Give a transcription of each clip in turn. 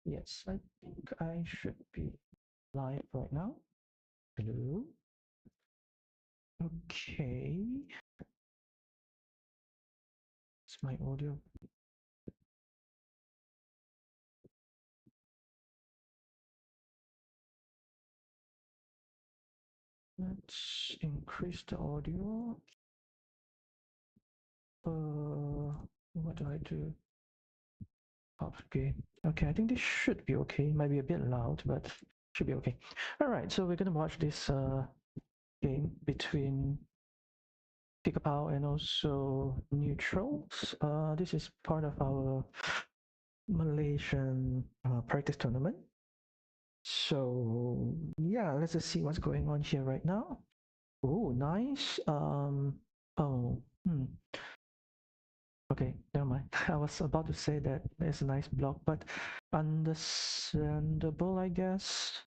Yes, I think I should be live right now. Hello. Okay. It's my audio. Let's increase the audio. What do I do? Okay. Okay, I think this should be okay. Might be a bit loud, but should be okay. All right, so we're gonna watch this game between Tikapau and also Neutrals. This is part of our Malaysian practice tournament. So yeah, let's just see what's going on here right now. Oh, nice. Oh, okay, never mind. I was about to say that there's a nice block, but understandable, I guess.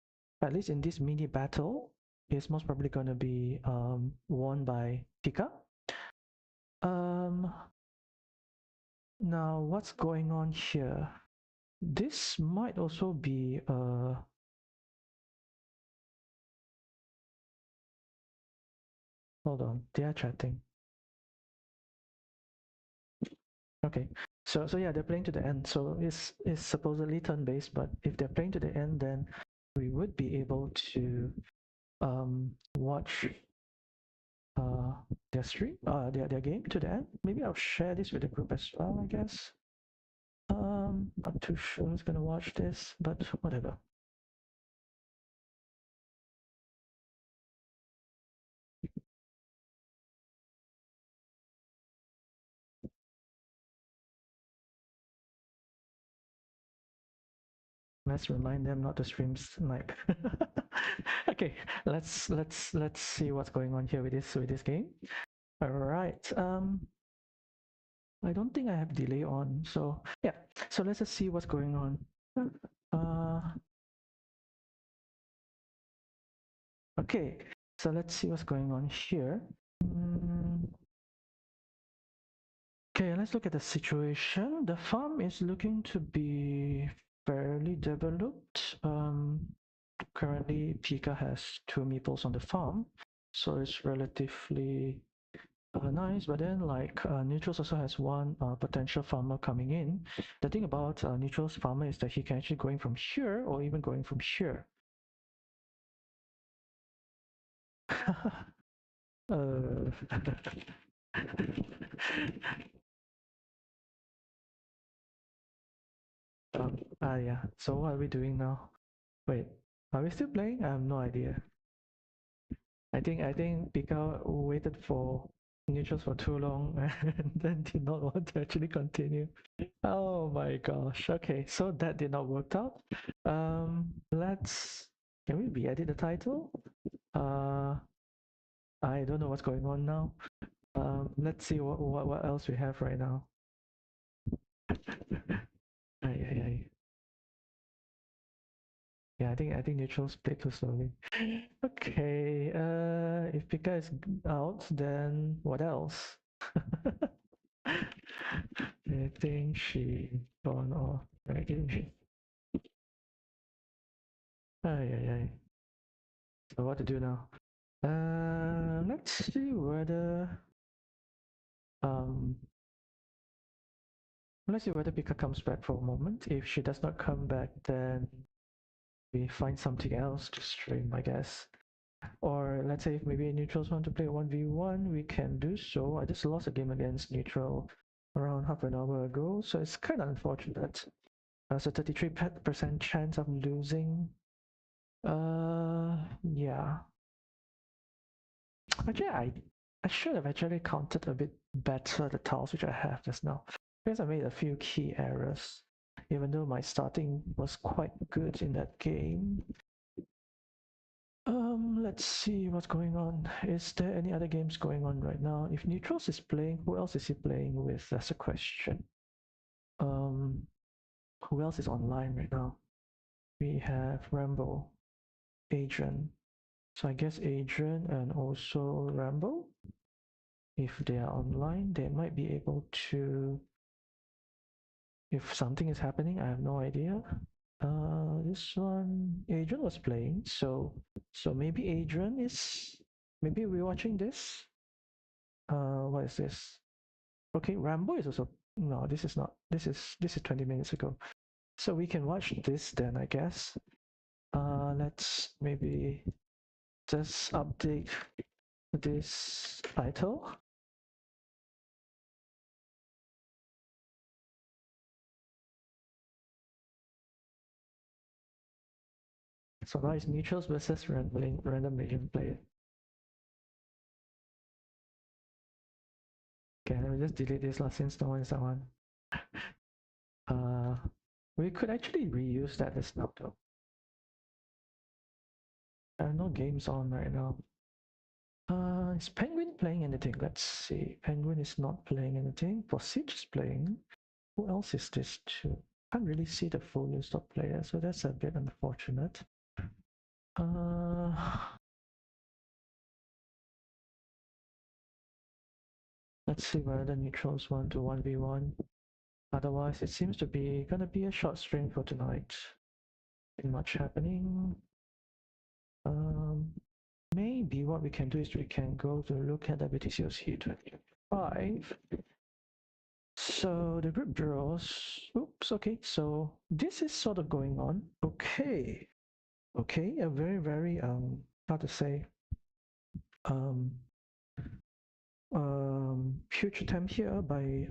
At least in this mini battle, it's most probably going to be won by Tika. Um, Now what's going on here? This might also be hold on, they are chatting. Okay, so yeah, they're playing to the end. So it's supposedly turn-based, but if they're playing to the end, then we would be able to watch their stream, their game to the end. Maybe I'll share this with the group as well, I guess. Not too sure who's gonna watch this, but whatever. Let's remind them not to stream snipe. Okay, let's see what's going on here with this game. All right. I don't think I have delay on, so yeah. So let's just see what's going on. Okay, so let's see what's going on here. Okay, let's look at the situation. The farm is looking to be fairly developed. Currently, Pika has 2 meeples on the farm, so it's relatively nice. But then, like Neutrals also has one potential farmer coming in. The thing about Neutrals farmer is that he can actually going from here or even going from here. uh, yeah. So what are we doing now? Wait, are we still playing? I have no idea. I think Pika waited for Neutrals for too long and then did not want to actually continue. Oh my gosh. Okay, so that did not work out. Let's can we re-edit the title? I don't know what's going on now. Let's see what else we have right now. Ay, ay, ay. Yeah, I think neutrals play too slowly. Okay, if Pika is out, then what else? I think she gone off. Right, didn't she? Ay, ay, ay. So what to do now? Let's see whether um let's see whether Pika comes back for a moment. If she does not come back, then we find something else to stream, I guess. Or let's say if maybe neutrals want to play 1v1, we can do so. I just lost a game against neutral around half an hour ago, so it's kind of unfortunate. So 33% chance of losing. Yeah. Actually, I should have actually counted a bit better the tiles which I have just now, because I made a few key errors. Even though my starting was quite good in that game. Let's see what's going on. Is there any other games going on right now? If Neutrals is playing, who else is he playing with? That's a question. Who else is online right now? We have Rambo, Adrian. So I guess Adrian and also Rambo. If they are online, they might be able to. If something is happening, I have no idea. This one, Adrian was playing, so maybe Adrian is maybe we're watching this. What is this? Okay, Rambo is also no. This is not. This is 20 minutes ago. So we can watch this then, I guess. Let's maybe just update this title. So now it's neutrals versus random Malaysian player. Okay, let me just delete this last since no one is on. Uh, we could actually reuse that as now though. There are no games on right now. Is Penguin playing anything? Let's see. Penguin is not playing anything. Siege is playing. Who else is this too? Can't really see the full list of players, so that's a bit unfortunate. Let's see whether the neutrals want to 1v1. Otherwise, it seems to be gonna be a short stream for tonight. Not much happening. Um, Maybe what we can do is we can go to look at the WTCOC 2025. So the group draws. Oops. Okay. So this is sort of going on. Okay. Okay. A very how to say um huge attempt here by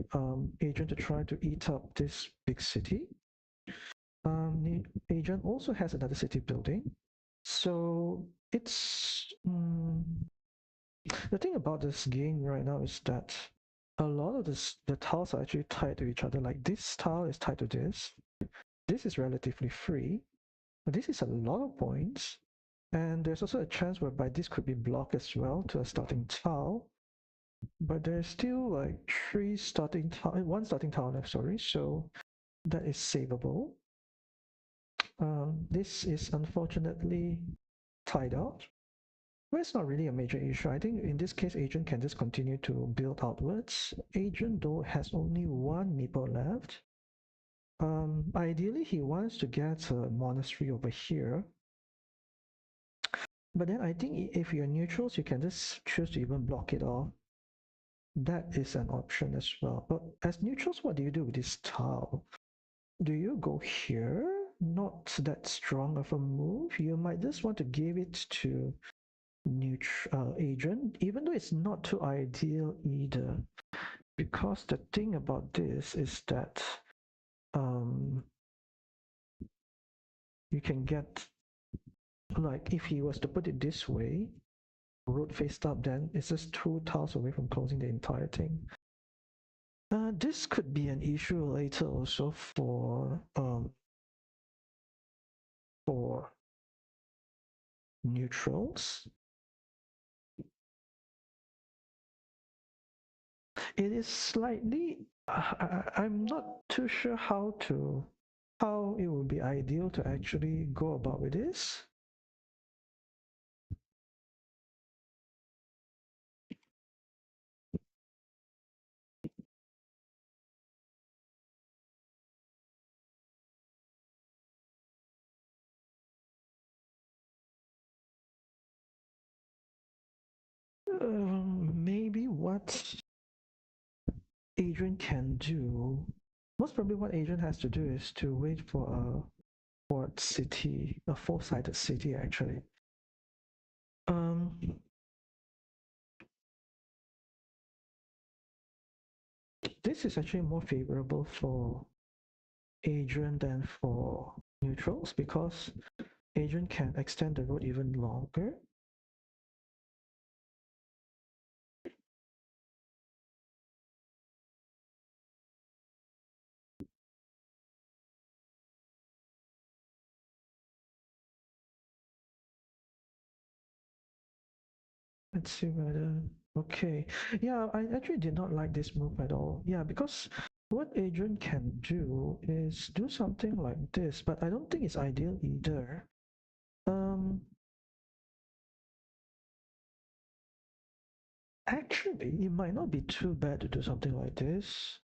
agent to try to eat up this big city. The agent also has another city building. So it's the thing about this game right now is that a lot of the tiles are actually tied to each other. Like this tile is tied to this. This is relatively free. This is a lot of points. And there's also a chance whereby this could be blocked as well to a starting tile. But there's still like one starting tile left, sorry. So that is savable. This is unfortunately tied out. Well, it's not really a major issue. I think in this case, Agent can just continue to build outwards. Agent, though, has only one meeple left. Ideally, he wants to get a monastery over here. But then I think if you're neutrals, you can just choose to even block it off. That is an option as well. But as neutrals, what do you do with this tile? Do you go here? Not that strong of a move. You might just want to give it to agent, even though it's not too ideal either. Because the thing about this is that you can get, like, if he was to put it this way, road faced up, then it's just 2 tiles away from closing the entire thing. This could be an issue later also for neutrals. It is slightly. I'm not too sure how it would be ideal to actually go about with this. Maybe what Adrian can do, most probably what Adrian has to do is to wait for a fourth city, a four-sided city actually. This is actually more favorable for Adrian than for neutrals because Adrian can extend the road even longer. Let's see whether. Okay. Yeah, I actually did not like this move at all. Yeah, because what Adrian can do is do something like this, but I don't think it's ideal either. Actually, it might not be too bad to do something like this.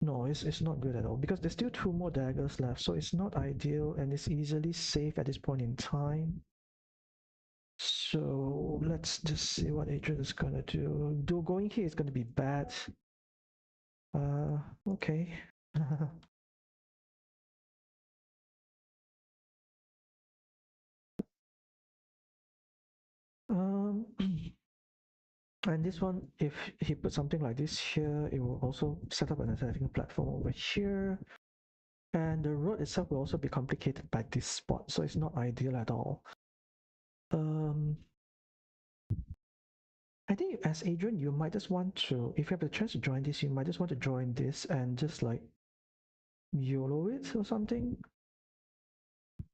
No, it's not good at all because there's still two more daggers left, so it's not ideal and it's easily safe at this point in time. So let's just see what Adrian is gonna do. Do going here is gonna be bad. Okay. um, and this one, if he put something like this here, it will also set up an attacking platform over here. And the road itself will also be complicated by this spot, so it's not ideal at all. Um, I think as Adrian, you might just want to, if you have the chance to join this, you might just want to join this and just like YOLO it or something.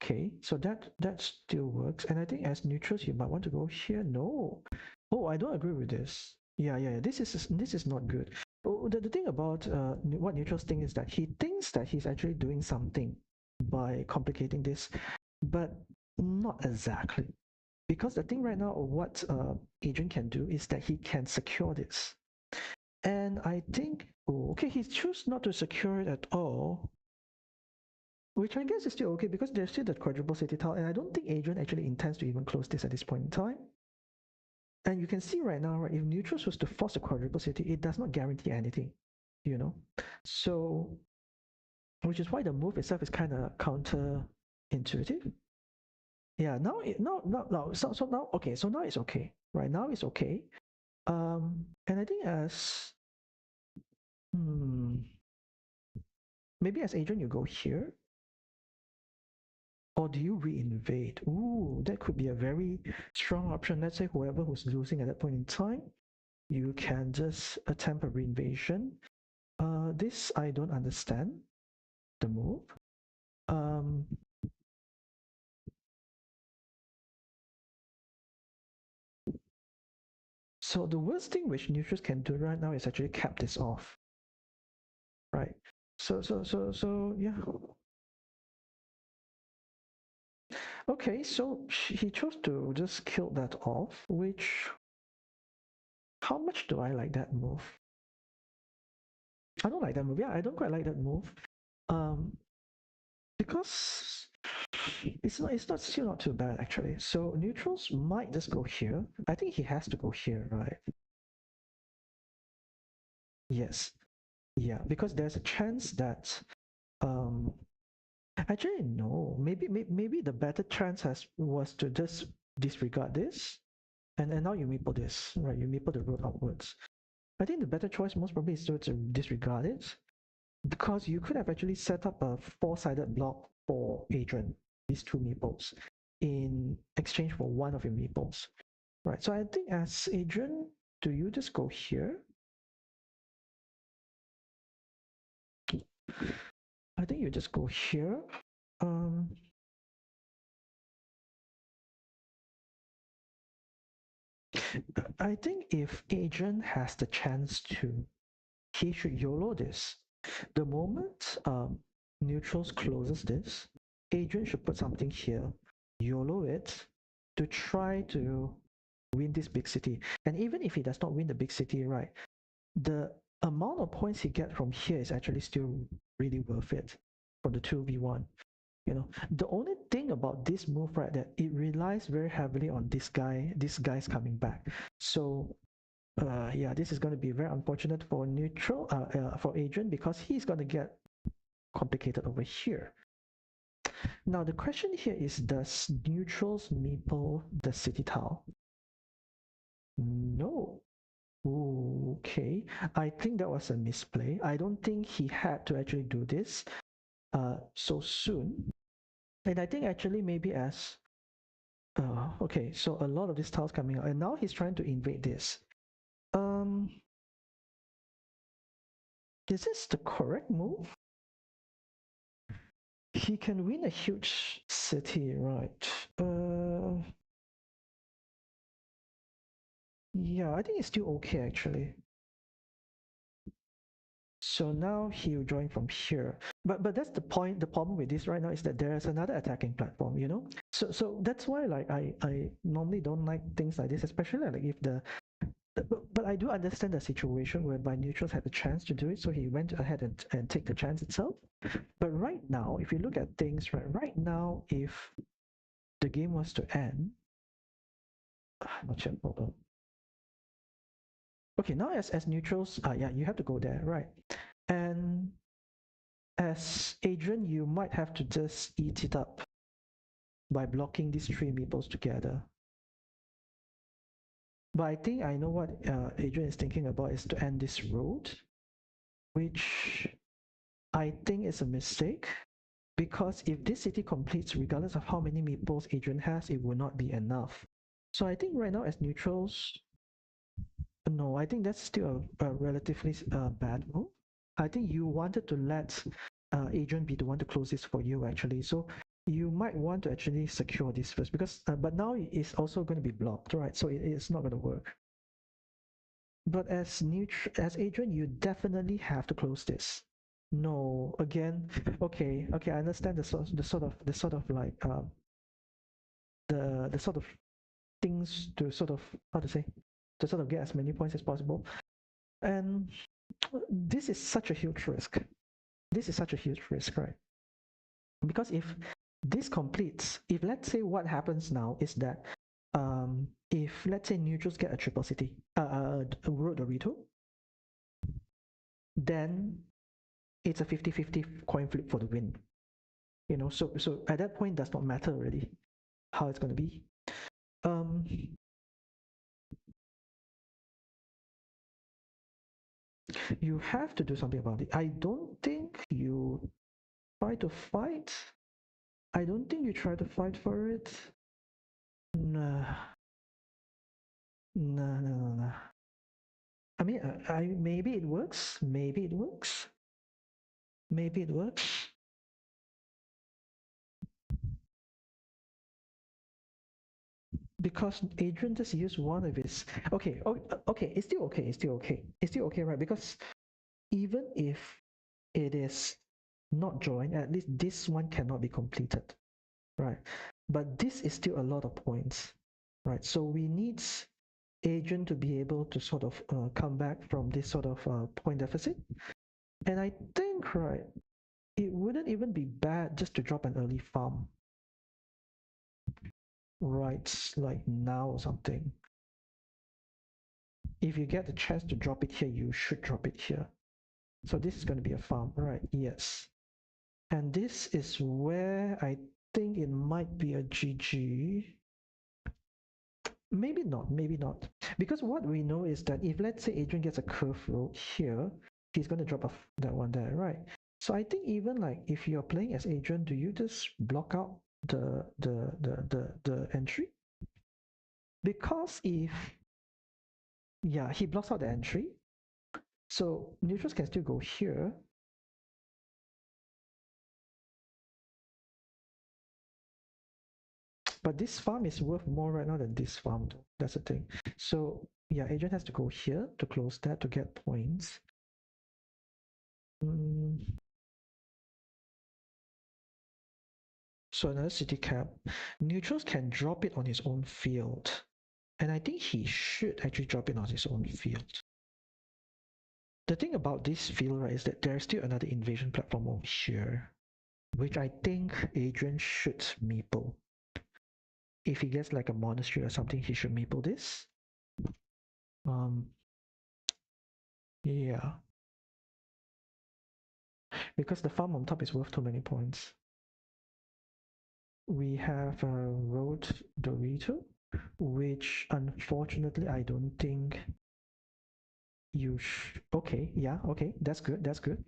Okay, so that still works. And I think as neutrals, you might want to go here. No. Oh, I don't agree with this. Yeah. This is not good. Oh, the thing about what neutrals think is that he thinks that he's actually doing something by complicating this, but not exactly. Because the thing right now, what Adrian can do is that he can secure this. And I think, oh, okay, he chose not to secure it at all, which I guess is still okay because there's still the quadruple city tile, and I don't think Adrian actually intends to even close this at this point in time. And you can see right now, right, if neutrals was to force a quadruple city, it does not guarantee anything, you know? So, which is why the move itself is kind of counter-intuitive. Yeah, so now, okay, so now it's okay, right? Now it's okay. And I think hmm, maybe as Adrian, you go here, or do you re-invade? Ooh, that could be a very strong option. Let's say whoever who's losing at that point in time, you can just attempt a reinvasion. This I don't understand the move. Um, so the worst thing which neutrals can do right now is actually cap this off, right? So yeah. Okay, so he chose to just kill that off, which how much do I like that move? I don't like that move. Yeah, I don't quite like that move. Because it's not still not too bad actually. So neutrals might just go here. I think he has to go here, right? Yes. Yeah, because there's a chance that actually no, maybe the better chance was to just disregard this and now you meeple this, right? You meeple the road upwards. I think the better choice most probably is to disregard it because you could have actually set up a four-sided block for Adrian, these two meeples, in exchange for one of your meeples. Right, so I think as Adrian, do you just go here? I think you just go here. Um, I think if Adrian has the chance to, he should YOLO this. The moment neutrals closes this, Adrian should put something here, YOLO it, to try to win this big city. And even if he does not win the big city, right, the amount of points he gets from here is actually still really worth it for the 2v1. You know, the only thing about this move, right, that it relies very heavily on this guy's coming back. So yeah, this is going to be very unfortunate for for Adrian because he's going to get complicated over here. Now the question here is, does neutrals meeple the city tile? No. Ooh, okay. I think that was a misplay. I don't think he had to actually do this so soon. And I think actually maybe as okay, so a lot of these tiles coming out, and now he's trying to invade this. Um, is this the correct move? He can win a huge city, right? Yeah, I think it's still okay actually. So now he'll join from here. But that's the point. The problem with this right now is that there's another attacking platform, you know? So that's why like I normally don't like things like this, especially like if the but I do understand the situation whereby neutrals had the chance to do it, so he went ahead and take the chance itself. But right now, if you look at things, right now, if the game was to end, not yet, hold on. Okay, now as neutrals, yeah, you have to go there, right? And as Adrian, you might have to just eat it up by blocking these three meeples together. But I think I know what Adrian is thinking about is to end this road, which I think is a mistake because if this city completes, regardless of how many meeples Adrian has, it will not be enough. So I think right now as neutrals, no, I think that's still a relatively bad move. I think you wanted to let Adrian be the one to close this for you actually. So you might want to actually secure this first because, but now it's also going to be blocked, right? So it's not going to work. But as Adrian, you definitely have to close this. No, again, okay, I understand the sort of like the sort of things to sort of how to say to sort of get as many points as possible. And this is such a huge risk. This is such a huge risk, right? Because if this completes, if let's say what happens now is that if let's say neutrals get a triple city, road Dorito, then it's a 50-50 coin flip for the win. You know, so at that point, does not matter really how it's going to be. Um, you have to do something about it. I don't think you try to fight. I don't think you try to fight for it. Nah, nah. I mean, I maybe it works. Maybe it works. Maybe it works. Because Adrian just used one of his. Okay, okay, it's still okay. It's still okay. It's still okay, right? Because even if it is not joined, at least this one cannot be completed, right? But this is still a lot of points, right? So we need Adrian to be able to sort of come back from this sort of point deficit. And I think, right, it wouldn't even be bad just to drop an early farm, right? Like now or something. If you get the chance to drop it here, you should drop it here. So this is going to be a farm, right? Yes. And this is where I think it might be a GG. Maybe not, maybe not. Because what we know is that if let's say Adrian gets a curve road here, he's going to drop off that one there, right? So I think even like if you're playing as Adrian, do you just block out the entry? Because if yeah, he blocks out the entry. So neutrals can still go here. But this farm is worth more right now than this farm, though. That's the thing. So yeah, Adrian has to go here to close that to get points. So another city cap. Neutrals can drop it on his own field. And I think he should actually drop it on his own field. The thing about this field, right, is that there's still another invasion platform over here, which I think Adrian should meeple. If he gets like a monastery or something, he should meeple this. Yeah. Because the farm on top is worth too many points. We have a road Dorito, which unfortunately I don't think you okay, yeah, okay, that's good, that's good.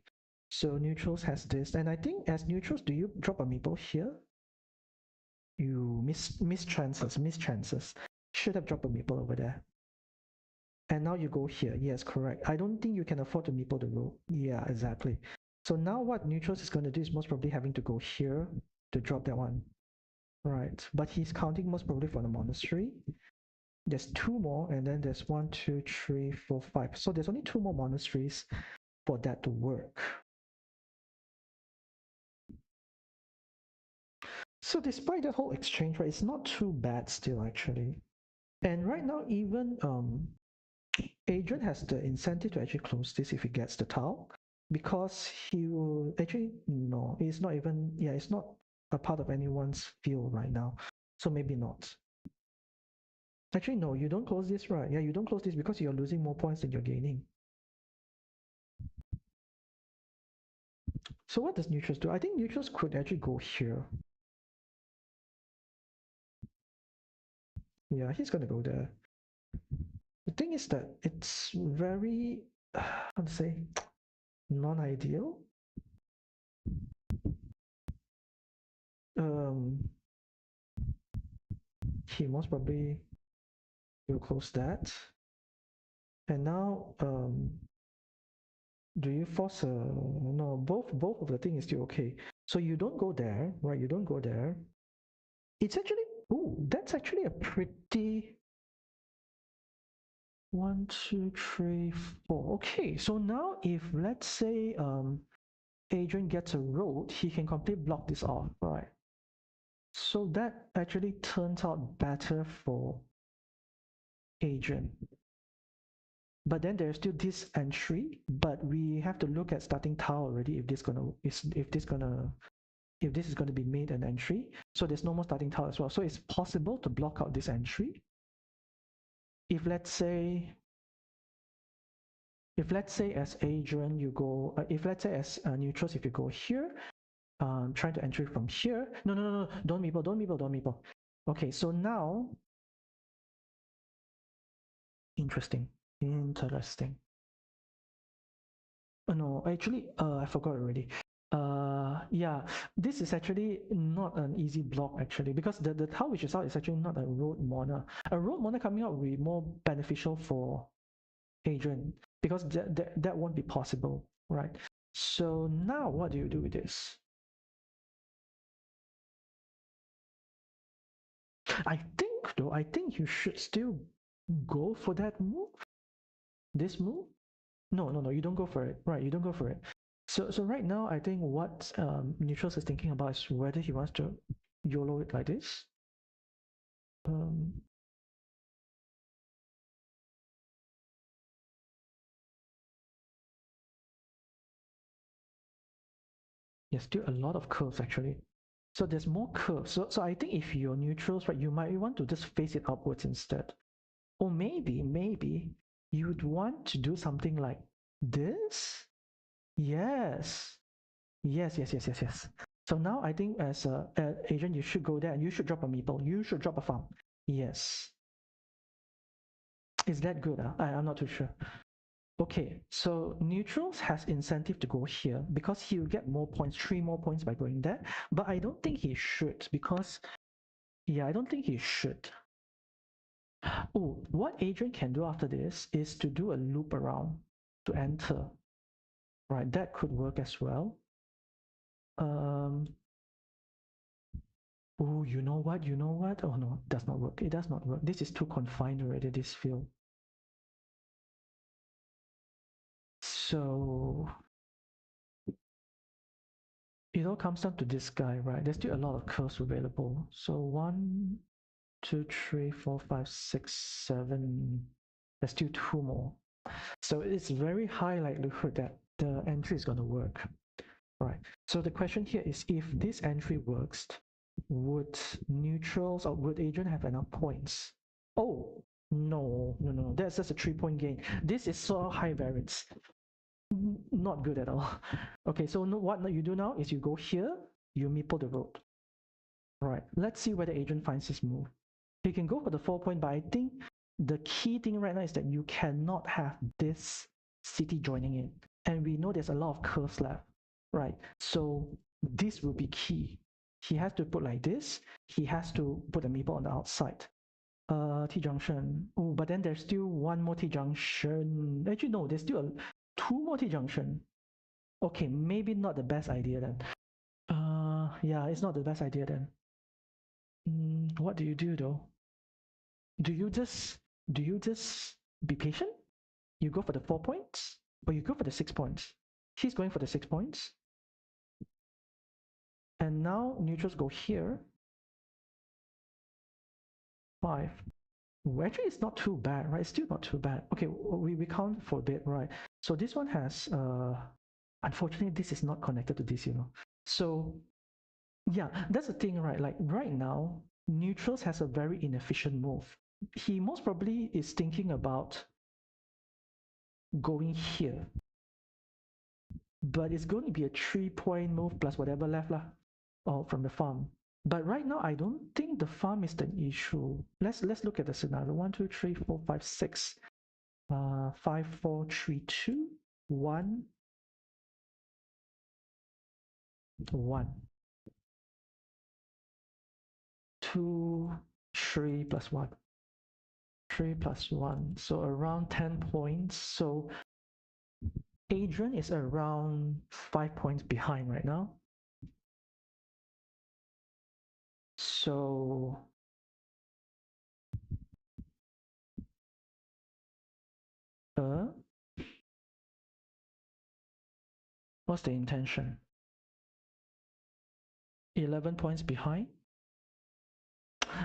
So neutrals has this, and I think as neutrals, do you drop a meeple here? You miss chances. Should have dropped a meeple over there. And now you go here. Yes, correct. I don't think you can afford to meeple the row. Yeah, exactly. So now what neutrals is going to do is most probably having to go here to drop that one. Right. But he's counting most probably for the monastery. There's two more, and then there's 1, 2, 3, 4, 5. So there's only two more monasteries for that to work. So despite that whole exchange, right, it's not too bad still actually. And right now, even Adrian has the incentive to actually close this if he gets the tile, because he will actually, no, it's not even, yeah, it's not a part of anyone's field right now, so maybe not. Actually, no, you don't close this, right? Yeah, you don't close this because you're losing more points than you're gaining. So what does neutrals do? I think neutrals could actually go here. Yeah, he's gonna go there. The thing is that it's very, how to say, non-ideal. Um, he most probably will close that. And now, do you force a, no, both of the thing is still okay. So you don't go there, right? You don't go there. It's actually, oh, that's actually a pretty, 1, 2, 3, 4. Okay, so now if let's say Adrian gets a road, he can completely block this off, right? So that actually turns out better for Adrian. But then there's still this entry, but we have to look at starting tile already if this is going to be made an entry. So there's no more starting tile as well. So it's possible to block out this entry. If let's say as Adrian you go, if let's say as neutrals, if you go here, trying to enter from here. No, don't meeple. Okay, so now, interesting. No, actually, I forgot already. Yeah, this is actually not an easy block actually, because the tile which is out is actually not a road mourner. A road mourner coming out will be more beneficial for Adrian, because that won't be possible, right? So now what do you do with this? I think you should still go for that move. This move? No, you don't go for it. Right, you don't go for it. So right now, I think what Neutrals is thinking about is whether he wants to YOLO it like this. Um, there's still a lot of curves actually. So there's more curves. So I think if you're neutrals, right, you might want to just face it upwards instead. Or maybe you'd want to do something like this. Yes. Yes. So now I think as a agent, you should go there and you should drop a meeple. You should drop a farm. Yes. Is that good? I'm not too sure. Okay, so neutrals has incentive to go here because he'll get more points, 3 more points by going there. But I don't think he should because, yeah, I don't think he should. Oh, what agent can do after this is to do a loop around to enter. Right, that could work as well. Um, oh, you know what? Oh no, it does not work. It does not work. This is too confined already, this field. So it all comes down to this guy, right? There's still a lot of curves available. So 1, 2, 3, 4, 5, 6, 7. There's still 2 more. So it's very high likelihood that the entry is going to work. Right. So the question here is, if this entry works, would neutrals or would Adrian have enough points? Oh, no. That's just a 3-point gain. This is so high variance. Not good at all. Okay, so what you do now is you go here, you meeple the road. Right. Let's see whether Adrian finds his move. He can go for the 4-point, but I think the key thing right now is that you cannot have this city joining in. And we know there's a lot of curves left. Right. So this will be key. He has to put like this. He has to put a meeple on the outside. T-junction. Oh, but then there's still one more T-junction. Actually, no, there's still 2 more T-junction. Okay, maybe not the best idea then. Yeah, it's not the best idea then. What do you do though? Do you just be patient? You go for the 4 points, or you go for the 6 points? He's going for the 6 points. And now neutrals go here. 5. Actually, it's not too bad, right? It's still not too bad. Okay, we count for a bit, right? So this one has, unfortunately, this is not connected to this, So yeah, that's the thing, right? Like right now, Neutrals has a very inefficient move. He most probably is thinking about going here, but it's going to be a 3-point move plus whatever left lah, or from the farm. But right now, I don't think the farm is the issue. Let's look at the scenario. 1, 2, 3, 4, 5, 6. 5, 4, 3, 2, 1, 1. 2, 3 plus 1. 3 plus 1. So around 10 points. So Adrian is around 5 points behind right now. So what's the intention? 11 points behind.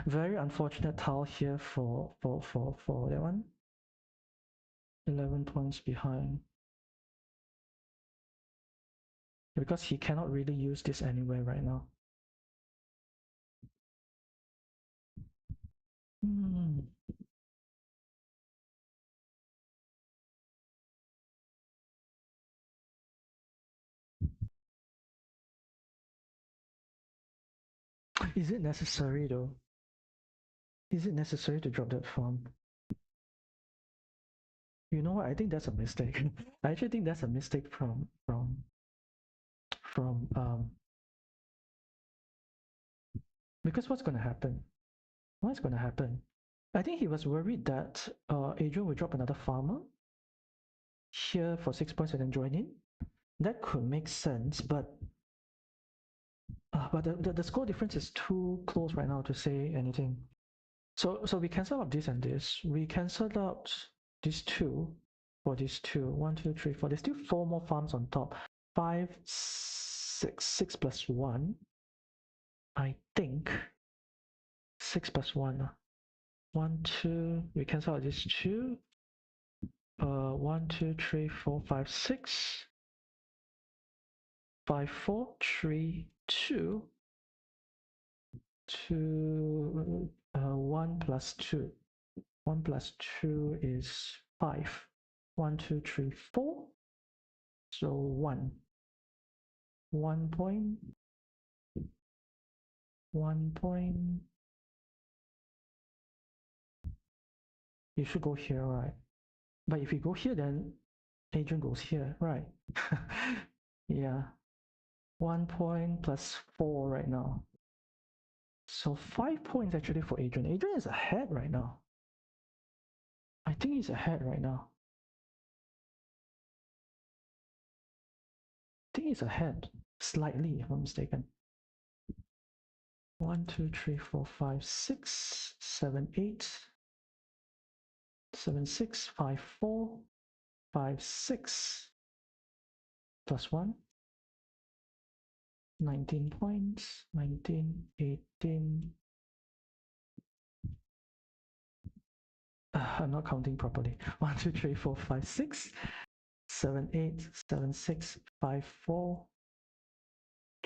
Very unfortunate tile here for that one. 11 points behind. Because he cannot really use this anywhere right now. Is it necessary though? Is it necessary to drop that farm? You know what? I think that's a mistake. I actually think that's a mistake from because what's gonna happen? What's gonna happen? I think he was worried that Adrian will drop another farmer here for 6 points and then join in. That could make sense, but the score difference is too close right now to say anything. So we cancel out this and this. We cancelled out these two for these two. 1, 2, 3, 4. There's still 4 more farms on top. 5, 6. 6 plus 1. I think 6 plus 1. 1, 2. We cancel out these two. 1, 2, 3, 4, 5, 6. 5, 4, 3, 2. 1 plus 2. 1 plus 2 is 5. 1, 2, 3, 4. So 1. 1 point. 1 point. You should go here, right? But if you go here, then Adrian goes here, right? Yeah. 1 point plus 4 right now. So 5 points actually for Adrian. Adrian is ahead right now. I think he's ahead right now. I think he's ahead slightly, if I'm mistaken. 1, 2, 3, 4, 5, 6, 7, 8, 7, 6, 5, 4, 5, 6, plus 1, 19 points, 19, 18. I'm not counting properly. 1, 2, 3, 4, 5, 6, 7, 8, 7, 6, 5, 4,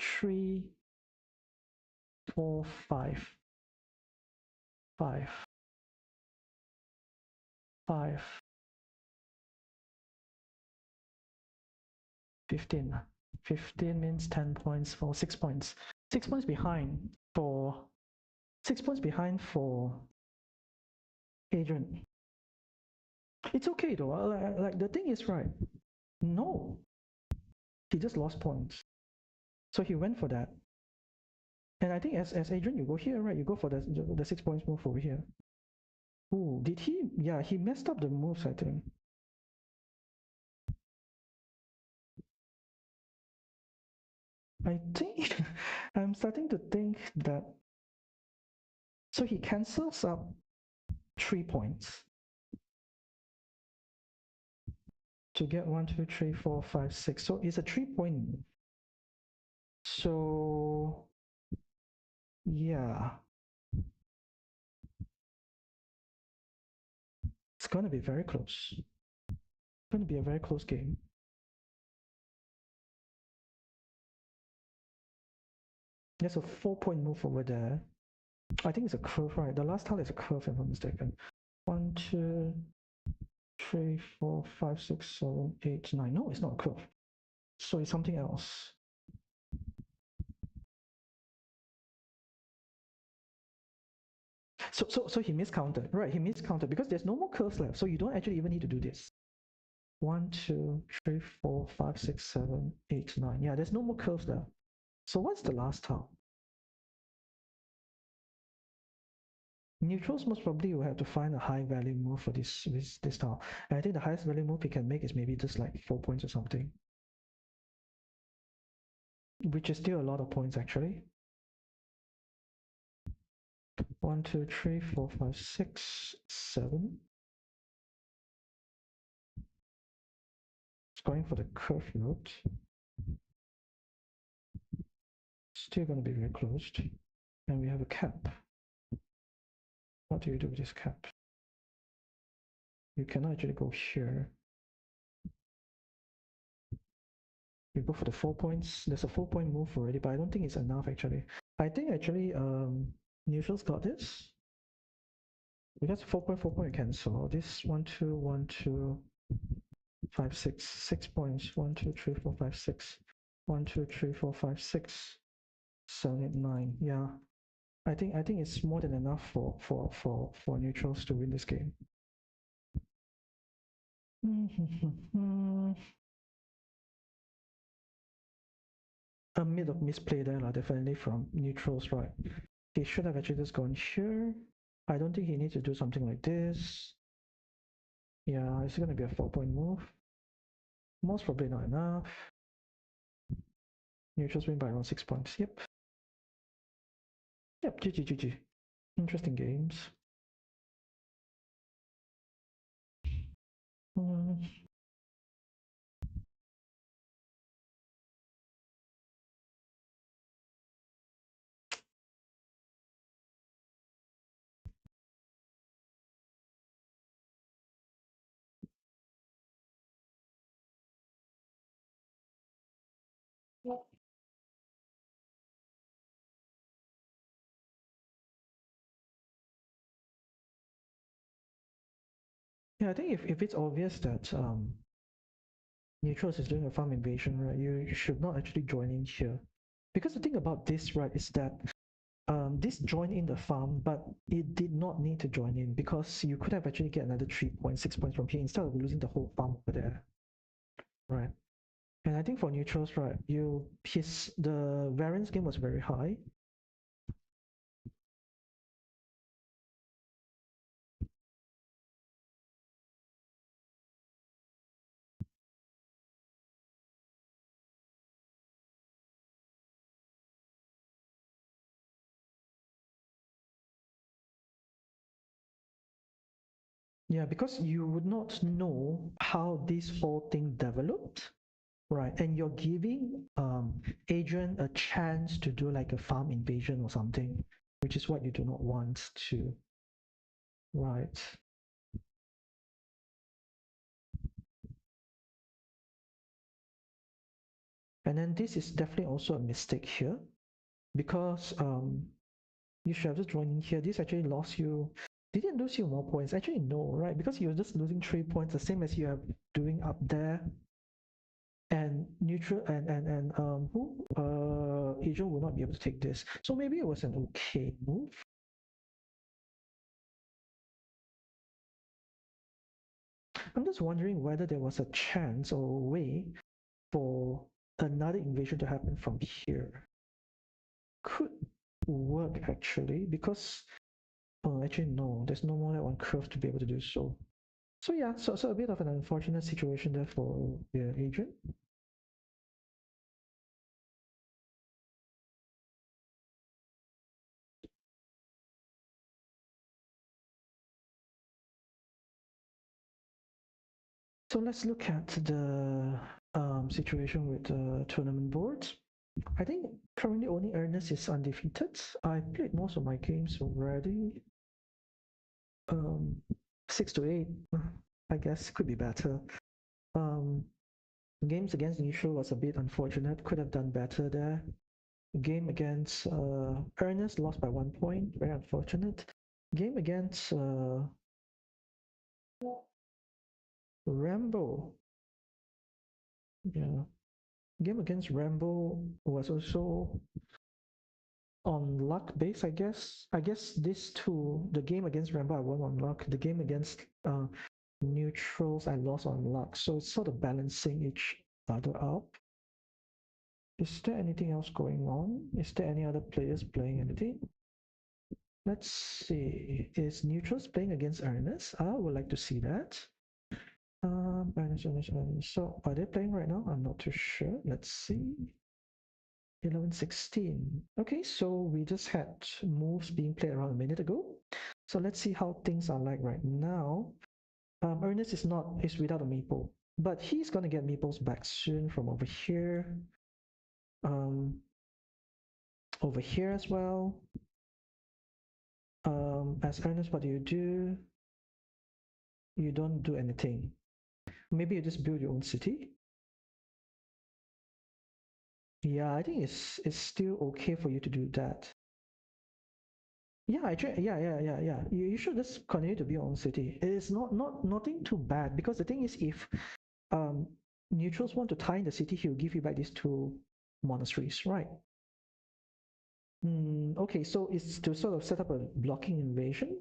3, 4, 5, 5, 5, 15. 15 means 10 points for 6 points. 6 points behind for 6 points behind for Adrian. It's okay though. Like the thing is, right? No, he just lost points. So he went for that. And I think as Adrian, you go here, right? You go for the 6 points move over here. Oh, did he? Yeah, he messed up the moves, I think. I think I'm starting to think that. So he cancels up 3 points to get 1, 2, 3, 4, 5, 6. So it's a 3-point move. So yeah. going to be very close. It's going to be a very close game. There's a 4-point move over there. I think it's a curve, right? The last tile is a curve, if I'm not mistaken. 1, 2, 3, 4, 5, 6, 7, 8, 9. No, it's not a curve. So it's something else. So he miscounted, right? He miscounted because there's no more curves left. So you don't actually even need to do this. 1, 2, 3, 4, 5, 6, 7, 8, 9. Yeah, there's no more curves left. So what's the last tile? Neutrals most probably will have to find a high value move for this tile. And I think the highest value move he can make is maybe just like 4 points or something. Which is still a lot of points actually. 1, 2, 3, 4, 5, 6, 7. It's going for the curve route. Still going to be very closed. And we have a cap. What do you do with this cap? You cannot actually go here. You go for the 4 points. There's a 4-point move already, but I don't think it's enough actually. I think actually neutrals got this. Because 4 point, 4 point cancel. This 1, 2, 1, 2, 5, 6, 6 points. 1, 2, 3, 4, 5, 6. 1, 2, 3, 4, 5, 6, 7, 8, 9. Yeah. I think it's more than enough for neutrals to win this game. A bit of misplay there, definitely from neutrals, right? He should have actually just gone here. I don't think he needs to do something like this. Yeah, it's going to be a 4-point move. Most probably not enough. Neutrals win by around 6 points. Yep. Yep, GG. Interesting games. Yeah, I think if it's obvious that neutrals is doing a farm invasion, right, you should not actually join in here. Because the thing about this, right, is that this joined in the farm, but it did not need to join in because you could have actually get another 3.6 points from here instead of losing the whole farm over there, right? And I think for neutrals, right, the variance game was very high. Yeah, because you would not know how this whole thing developed, right? And you're giving Adrian a chance to do like a farm invasion or something, which is what you do not want to, right? And then this is definitely also a mistake here because you should have just joined in here. This actually lost you. Didn't lose you more points. Actually, no, right? Because you're just losing 3 points, the same as you are doing up there. And neutral and who Asia will not be able to take this. So maybe it was an okay move. I'm just wondering whether there was a chance or a way for another invasion to happen from here. Could work actually, because actually no, there's no more than one curve to be able to do so. So yeah, so a bit of an unfortunate situation there for the agent. So let's look at the situation with the tournament boards. I think currently only Ernest is undefeated. I played most of my games already. 6 to 8, I guess could be better. Um, Games against neutral was a bit unfortunate. Could have done better there. Game against Ernest lost by 1 point. Very unfortunate. Game against Rambo. Yeah. Game against Rambo was also on luck base, I guess. I guess this two, the game against Rambo I won on luck. The game against neutrals I lost on luck. So it's sort of balancing each other out. Is there anything else going on? Is there any other players playing anything? Let's see. Is neutrals playing against Ernest? I would like to see that. Ernest. So are they playing right now? I'm not too sure. Let's see. 11:16. Okay, so we just had moves being played around a minute ago. So let's see how things are like right now. Ernest is without a meeple, but he's gonna get meeples back soon from over here. Um, Over here as well. As Ernest, what do? You don't do anything. Maybe you just build your own city. Yeah, I think it's still okay for you to do that. Yeah, actually, yeah. You should just continue to build your own city. It is nothing too bad because the thing is, if um neutrals want to tie in the city, he'll give you back these two monasteries, right? Okay, so it's to sort of set up a blocking invasion,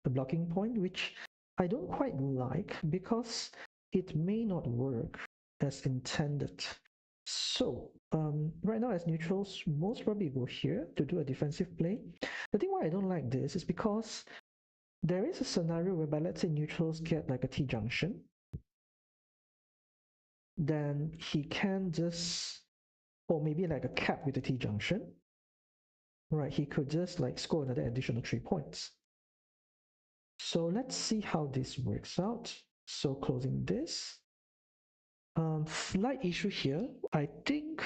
a blocking point, which I don't quite like because it may not work as intended. So right now as neutrals, most probably go here to do a defensive play. The thing why I don't like this is because there is a scenario whereby let's say neutrals get like a T-junction, then he can just, or maybe like a cap with a T-junction, right? He could just like score another additional 3 points. So let's see how this works out. So closing this. Slight issue here. I think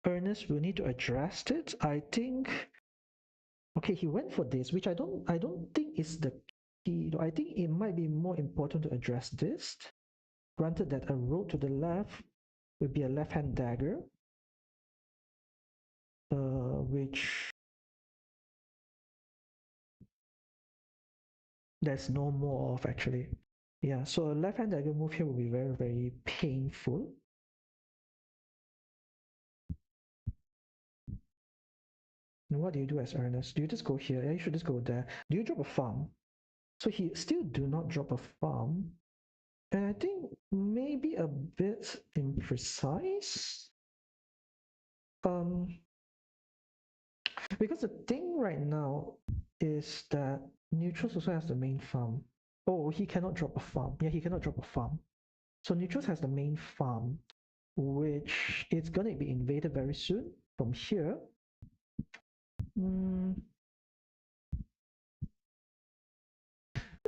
Ernest will need to address it. I think okay, he went for this, which I don't think is the key. I think it might be more important to address this. Granted that a road to the left would be a left-hand dagger, which there's no more of actually. Yeah, so a left-hand dagger move here will be very, very painful. And what do you do as Ernest? Do you just go here? Yeah, you should just go there. Do you drop a farm? So he still do not drop a farm. And I think maybe a bit imprecise. Um, because the thing right now is that neutrals also has the main farm. Oh, he cannot drop a farm. Yeah, he cannot drop a farm. So neutrals has the main farm, which is gonna be invaded very soon from here.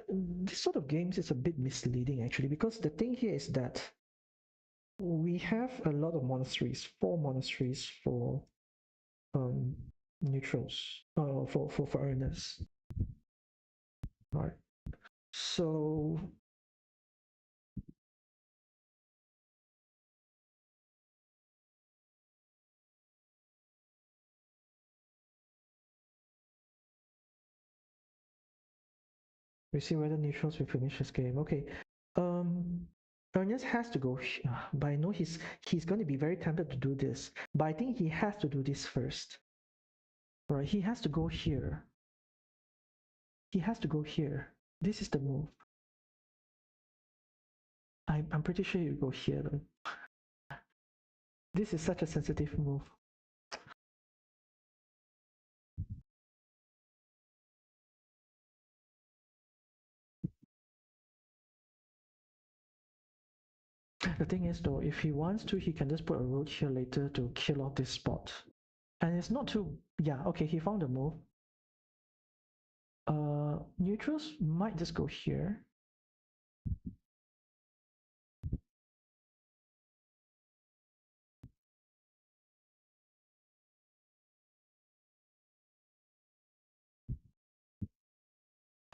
This sort of games is a bit misleading actually, because the thing here is that we have a lot of monasteries, 4 monasteries for um, neutrals, for Ernest. Right. So we see whether neutrals will finish this game. Okay. Um, Ernest has to go, but I know he's going to be very tempted to do this. But I think he has to do this first. Right? He has to go here. He has to go here. This is the move. I'm pretty sure you go here though. This is such a sensitive move. The thing is though, if he wants to, he can just put a road here later to kill off this spot. And it's not too, yeah, okay, he found the move. Neutrals might just go here.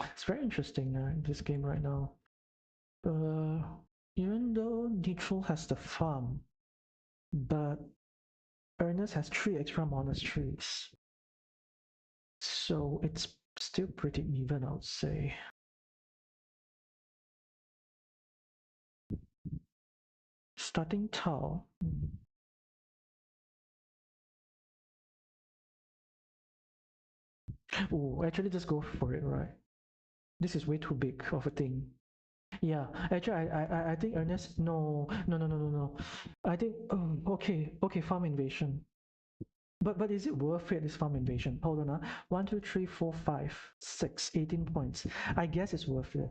It's very interesting this game right now. Even though Neutral has the farm, but Ernest has 3 extra monasteries. So it's still pretty even, I would say. Starting tile. Oh, actually just go for it, right? This is way too big of a thing. Yeah, actually, I think Ernest, no. I think, oh, okay, farm invasion. But is it worth it, this farm invasion? Hold on, 1, 2, 3, 4, 5, 6, 18 points. I guess it's worth it.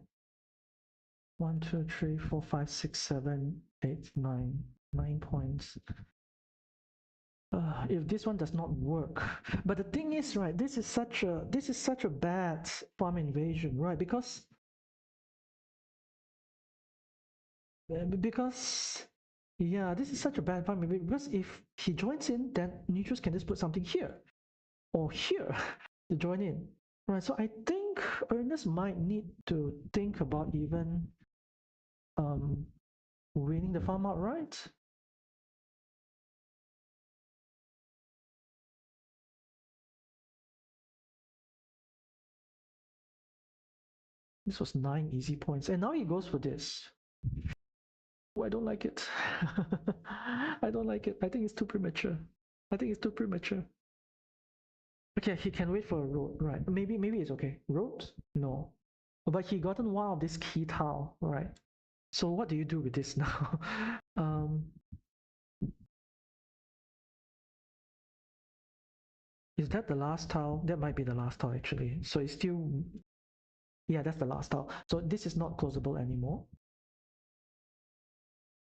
1, 2, 3, 4, 5, 6, 7, 8, 9, 9 points. If this one does not work, but the thing is, right, this is such a bad farm invasion, right? Because because yeah, this is such a bad farm invasion because if he joins in, then neutrals can just put something here or here to join in, right? So I think Ernest might need to think about even um winning the farm outright. This was 9 easy points, and now he goes for this. Oh, I don't like it. I don't like it. I think it's too premature. I think it's too premature. Okay, he can wait for a road, right? Maybe it's okay. Road? No. But he gotten one of this key tile, right? So what do you do with this now? Is that the last tile? That might be the last tile actually. So it's still, yeah, that's the last tile. So this is not closable anymore.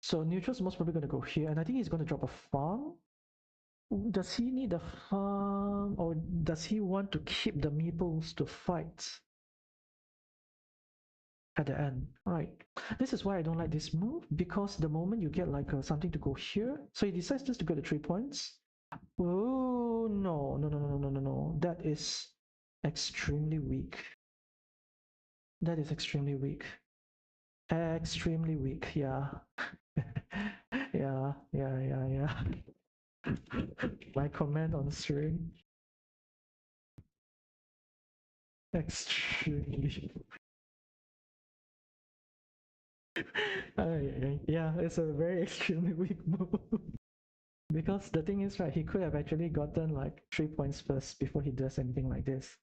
So neutral's most probably going to go here, and I think he's going to drop a farm. Does he need a farm, or does he want to keep the meeples to fight at the end? Right. This is why I don't like this move, because the moment you get like something to go here, so he decides just to go to 3 points. Oh no! That is extremely weak. That is extremely weak. Extremely weak. Yeah. Yeah. My comment on string. Extremely. Yeah, it's a very extremely weak move. Because the thing is, right, he could have actually gotten like 3 points first before he does anything like this.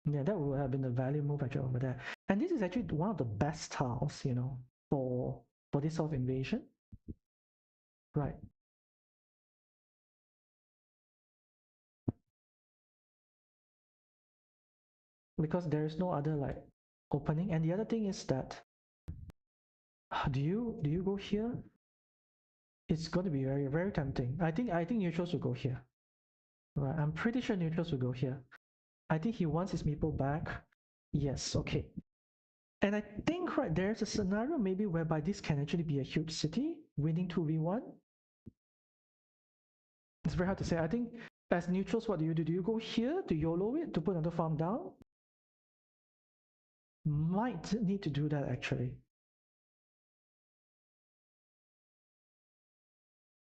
Yeah, that would have been a value move actually over there. And this is actually one of the best tiles, for this sort of invasion. Right. Because there is no other like opening. And the other thing is that do you go here? It's going to be very, very tempting. I think neutrals will go here. Right. I'm pretty sure neutrals will go here. I think he wants his meeple back. Yes, okay. And I think right there's a scenario maybe whereby this can actually be a huge city winning 2v1. It's very hard to say. I think as neutrals, what do you do? Do you go here to YOLO it to put another farm down? Might need to do that actually.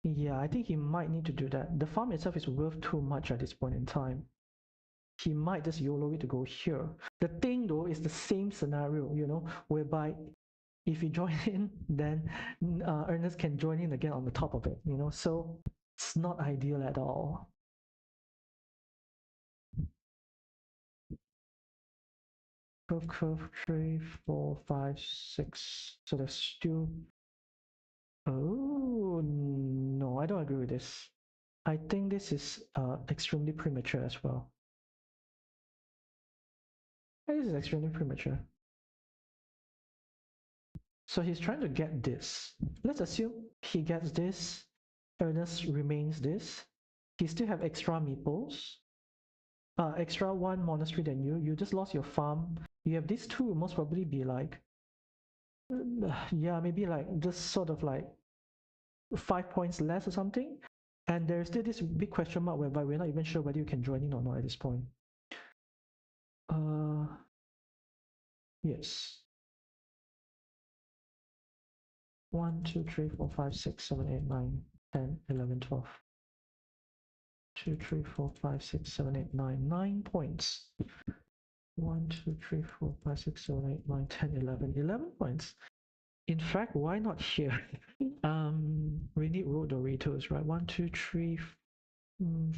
Yeah, I think he might need to do that. The farm itself is worth too much at this point in time. He might just YOLO it to go here. The thing though is the same scenario, whereby if you join in, then Ernest can join in again on the top of it, so it's not ideal at all. Curve, 3, 4, 5, 6. So there's still. Oh no, I don't agree with this. I think this is extremely premature as well. This is extremely premature. So he's trying to get this. Let's assume he gets this. Ernest remains this. He still have extra meeples. Extra 1 monastery than you. You just lost your farm. You have these 2, most probably be like, yeah, maybe like just sort of like 5 points less or something. And there's still this big question mark whereby we're not even sure whether you can join in or not at this point. Yes. 1, 2, 3, 4, 5, 6, 7, 8, 9, 10, 11, 12. 2, 3, 4, 5, 6, 7, 8, 9. 9 points. 1, 2, 3, 4, 5, 6, 7, 8, 9, 10, 11. 11 points. In fact, why not here? We need raw Doritos, right? 1, 2, 3,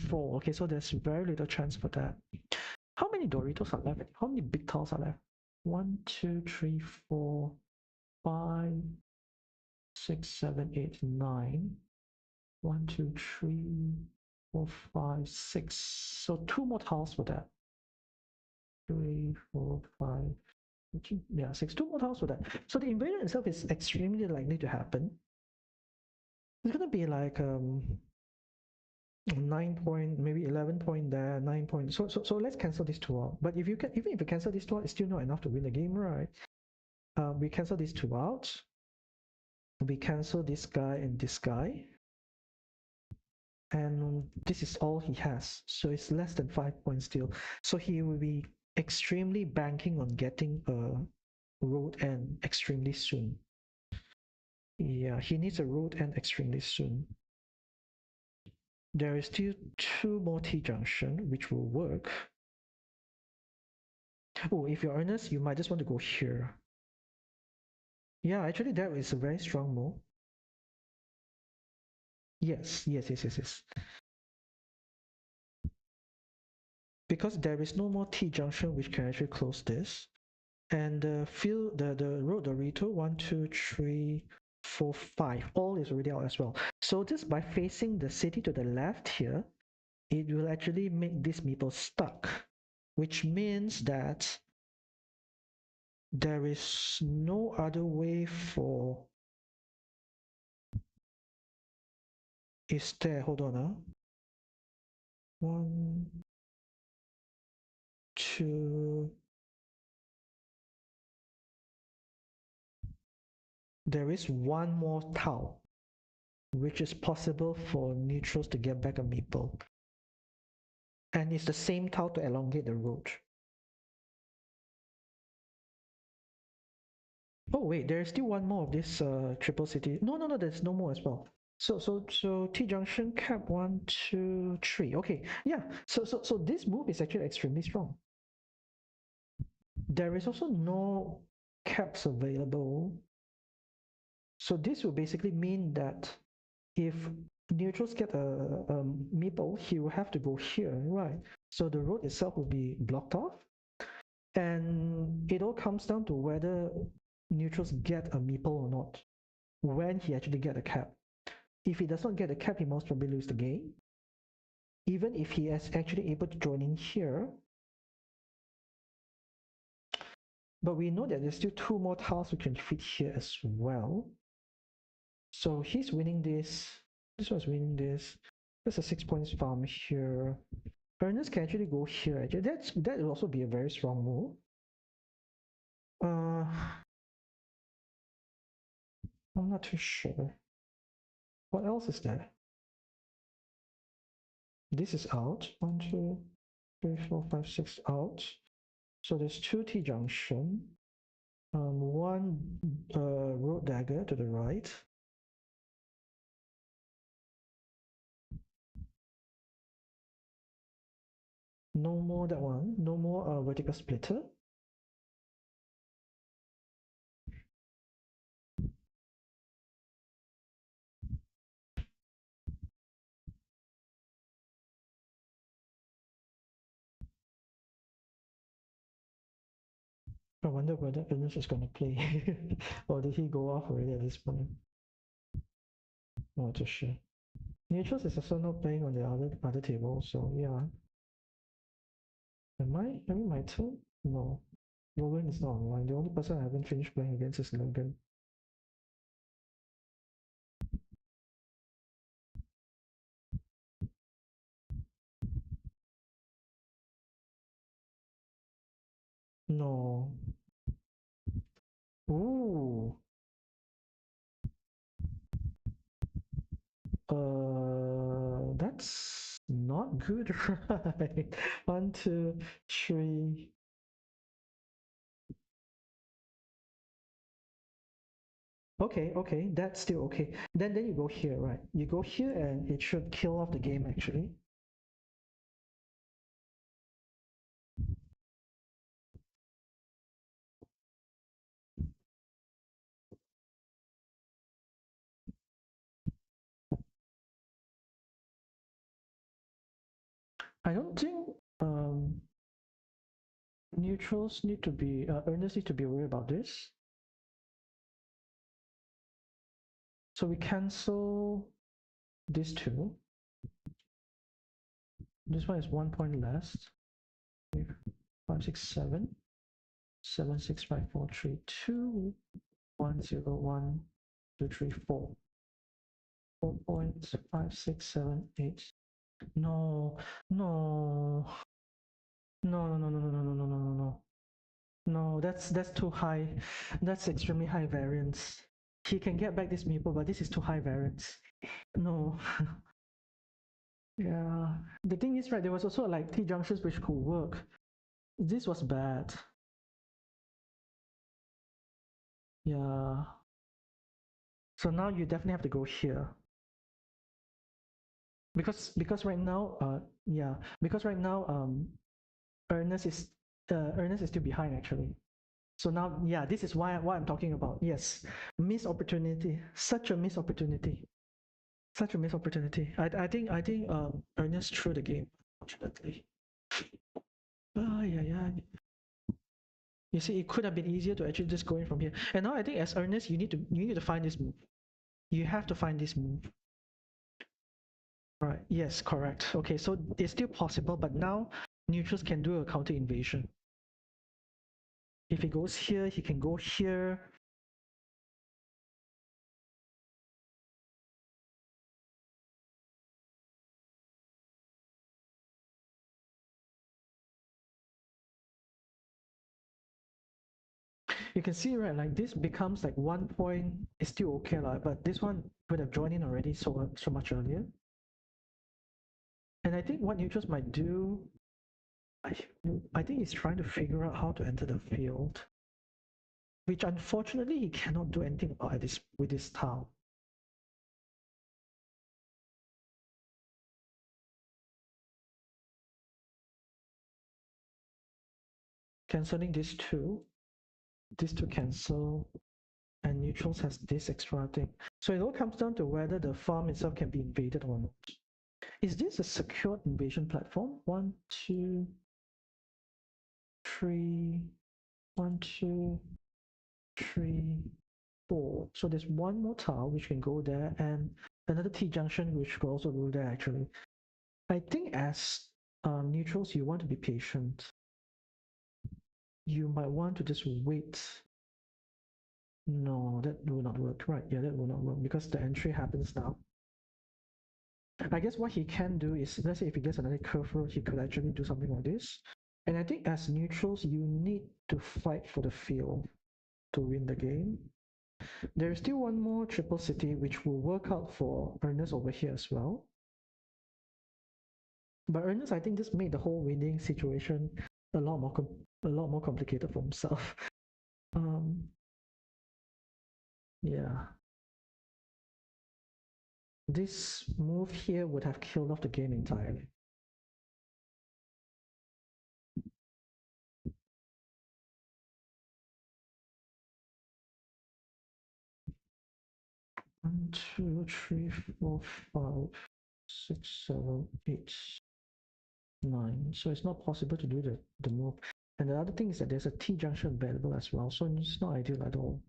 4. Okay, so there's very little chance for that. How many Doritos are left? How many big tiles are left? 1, 2, 3, 4, 5, 6, 7, 8, 9. 1, 2, 3, 4, 5, 6. So 2 more tiles for that. 3, 4, 5. Yeah, 6. 2 more tiles for that. So the invasion itself is extremely likely to happen. It's gonna be like 9 point, maybe 11 point there, 9 point. So let's cancel these two out. But if you can, even if you cancel these two out, it's still not enough to win the game, right? We cancel these two out. We cancel this guy and this guy. And this is all he has. So it's less than 5 points still. So he will be extremely banking on getting a road end extremely soon. Yeah, he needs a road end extremely soon. There is still 2 more T-junction, which will work. Oh, if you're earnest, you might just want to go here. Yeah, actually that is a very strong move. Yes. Because there is no more T-junction which can actually close this. And the road Dorito 1, 2, 3, 4, 5, all is already out as well. So just by facing the city to the left here, it will actually make this meeple stuck, which means that there is no other way for. Is there? Hold on, 1, 2. There is one more tile, which is possible for neutrals to get back a meeple. And it's the same tile to elongate the road. Oh wait, there is still one more of this triple city. No, there's no more as well. So T junction cap 1, 2, 3. Okay, yeah. So this move is actually extremely strong. There is also no caps available. So this will basically mean that if neutrals get a meeple, he will have to go here, right? So the road itself will be blocked off. And it all comes down to whether neutrals get a meeple or not when he actually get a cap. If he does not get a cap, he most probably lose the game. Even if he is actually able to join in here. But we know that there's still 2 more tiles we can fit here as well. So he's winning this. This one's winning this. There's a 6 points farm here. Ernest can actually go here. Actually, that will also be a very strong move. I'm not too sure. What else is there? This is out. 1, 2, 3, 4, 5, 6 out. So there's 2 T junction. 1 road dagger to the right. No more that one. No more vertical splitter. I wonder whether Ernest is going to play. Or did he go off already at this point? Not too sure. Neutrals is also not playing on the other table, so yeah. Am I having my turn? No. Logan is not online. The only person I haven't finished playing against is Logan. No. Ooh. that's not good, right? 1, 2, 3. Okay, that's still okay. Then you go here, right? You go here and it should kill off the game actually. I don't think neutrals need to be earnest need to be worried about this. So we cancel these two. This one is 1 point less. 5, 6, 7. 7, 6, 5, 4, 3, 2, 1, 0, 1, 2, 3, 4. 4.5, 6, 7, 8. No, no, no, no, no, no, no, no, no, no, no, no. No, that's too high. That's extremely high variance. He can get back this meeple, but this is too high variance. No. Yeah. The thing is, right, there was also like T junctions which could work. This was bad. Yeah. So now you definitely have to go here. Because right now, yeah, because right now, Ernest is still behind actually. So now, yeah, this is why what I'm talking about. Yes, missed opportunity, such a missed opportunity, such a missed opportunity. I think Ernest threw the game, unfortunately. Yeah, yeah. You see, it could have been easier to actually just go in from here. And now I think as Ernest, you need to find this move. You have to find this move. Right. Yes, correct. Okay, so it's still possible, but now neutrals can do a counter invasion. If he goes here, he can go here. You can see, right, like this becomes like 1 point. It's still okay, but this one would have joined in already so much earlier. And I think what neutrals might do, I think he's trying to figure out how to enter the field, which unfortunately he cannot do anything about with this tile. Cancelling these two cancel, and neutrals has this extra thing. So it all comes down to whether the farm itself can be invaded or not. Is this a secured invasion platform? 1, 2, 3, 1, 2, 3, 4. So there's one more tile which can go there, and another T junction which could also go there actually. I think as neutrals, you want to be patient. You might want to just wait. No, that will not work. Right, yeah, that will not work because the entry happens now. I guess what he can do is, let's say if he gets another curve road, he could actually do something like this. And I think as neutrals, you need to fight for the field to win the game. There's still one more triple city which will work out for Ernest over here as well. But Ernest, I think, just made the whole winning situation a lot more complicated for himself. Yeah. This move here would have killed off the game entirely. One, two, three, 4, 5, 6, 7, 8, 9. So it's not possible to do the move. And the other thing is that there's a T junction available as well, so it's not ideal at all.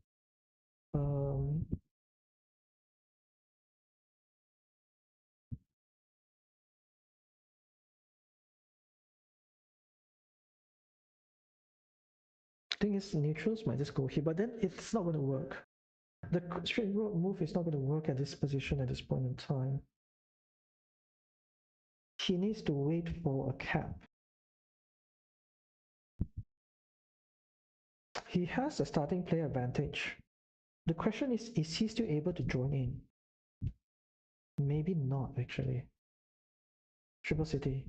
Thing is, neutrals might just go here, but then it's not going to work. The straight road move is not going to work at this position at this point in time. He needs to wait for a cap. He has a starting player advantage. The question is he still able to join in? Maybe not, actually. Triple City.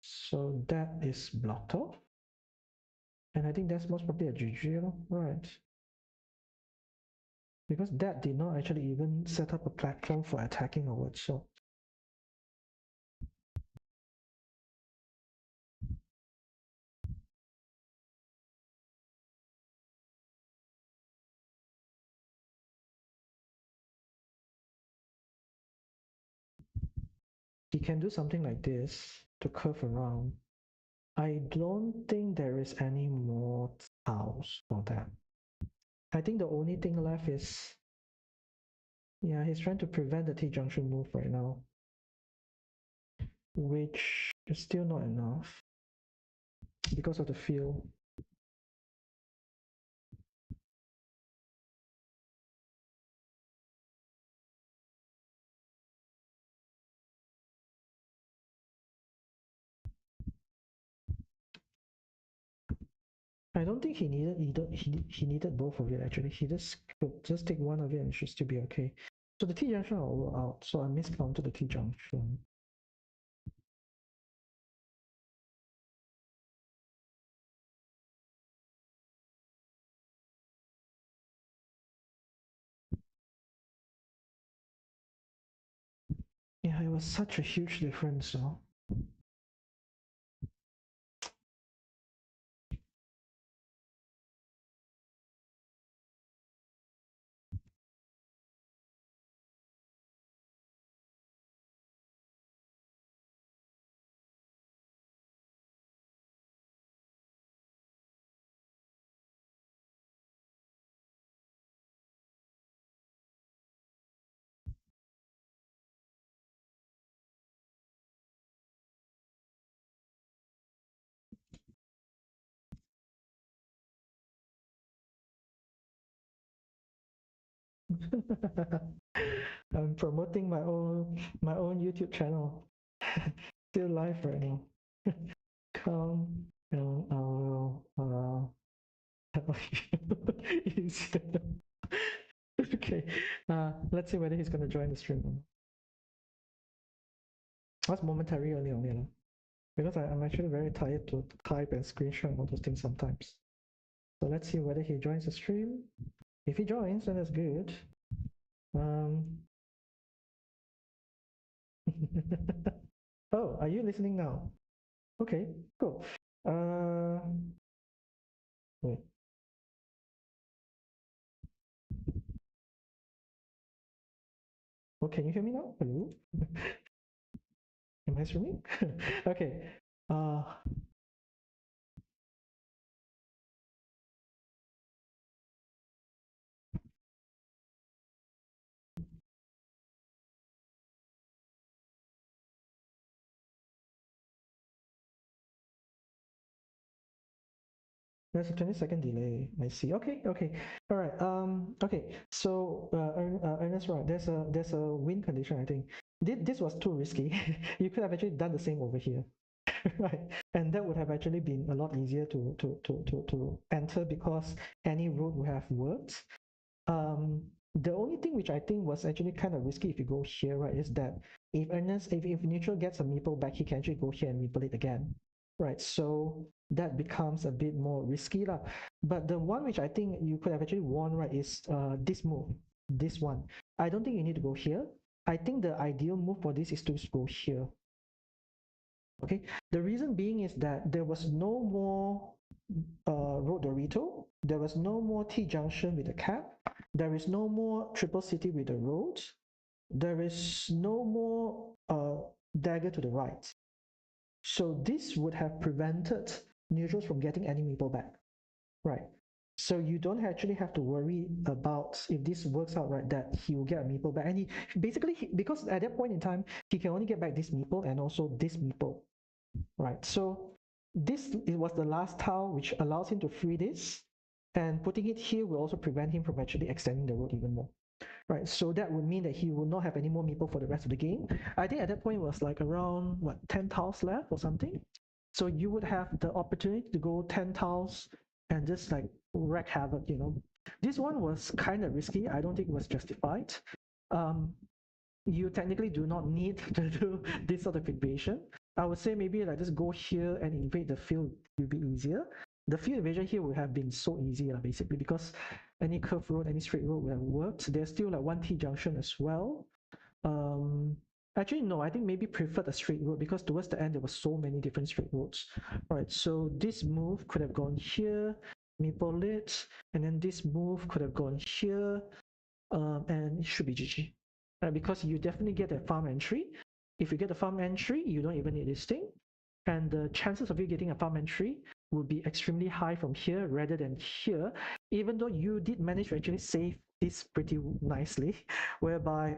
So that is blocked off. And I think that's most probably a GG, right? Because that did not actually even set up a platform for attacking or what, so. He can do something like this to curve around. I don't think there is any more tiles for that. I think the only thing left is, yeah, he's trying to prevent the T-junction move right now, which is still not enough because of the field. I don't think he needed either. He needed both of it actually. He just could just take one of it and it should still be okay. So the T-junction will roll out. So I miscounted the T-junction. Yeah, it was such a huge difference. So. I'm promoting my own YouTube channel. Still live right now. Come, I will help you. Okay. Let's see whether he's gonna join the stream. That's momentary only, because I'm actually very tired to type and screenshot all those things sometimes. So let's see whether he joins the stream. If he joins, then that's good. Oh, are you listening now? Okay, cool. Wait. Oh, can you hear me now? Hello? Am I streaming? Okay. There's a 20-second delay. I see. Okay, okay. All right. Okay. So, Ernest, right? There's a win condition. I think this was too risky. You could have actually done the same over here, right? And that would have actually been a lot easier to enter because any route would have worked. The only thing which I think was actually kind of risky if you go here, right, is that if neutral gets a meeple back, he can actually go here and meeple it again, right? So that becomes a bit more risky lah. But the one which I think you could have actually won, right, is this move, this one. I don't think you need to go here. I think the ideal move for this is to go here. Okay, the reason being is that there was no more road Dorito, there was no more T-junction with the cap, there is no more triple city with the road, there is no more dagger to the right. So this would have prevented neutrals from getting any meeple back, right? So you don't actually have to worry about if this works out right that he will get a meeple back. And he basically, because at that point in time, he can only get back this meeple and also this meeple, right? So this was the last tile which allows him to free this, and putting it here will also prevent him from actually extending the road even more, right? So that would mean that he will not have any more meeple for the rest of the game. I think at that point it was like around 10 tiles left or something. So you would have the opportunity to go 10 tiles and just like wreak havoc. This one was kind of risky. I don't think it was justified. um, you technically do not need to do this sort of invasion. I would say maybe like just go here and invade the field will be easier. The field invasion here would have been so easy, basically, because any curved road, any straight road would have worked. There's still like one T junction as well. Um, Actually, no, I think maybe preferred a straight road because towards the end there were so many different straight roads. All right, so this move could have gone here, maple lit, and then this move could have gone here, and it should be GG. Right, because you definitely get a farm entry. If you get a farm entry, you don't even need this thing. And the chances of you getting a farm entry will be extremely high from here rather than here, even though you did manage to actually save this pretty nicely, whereby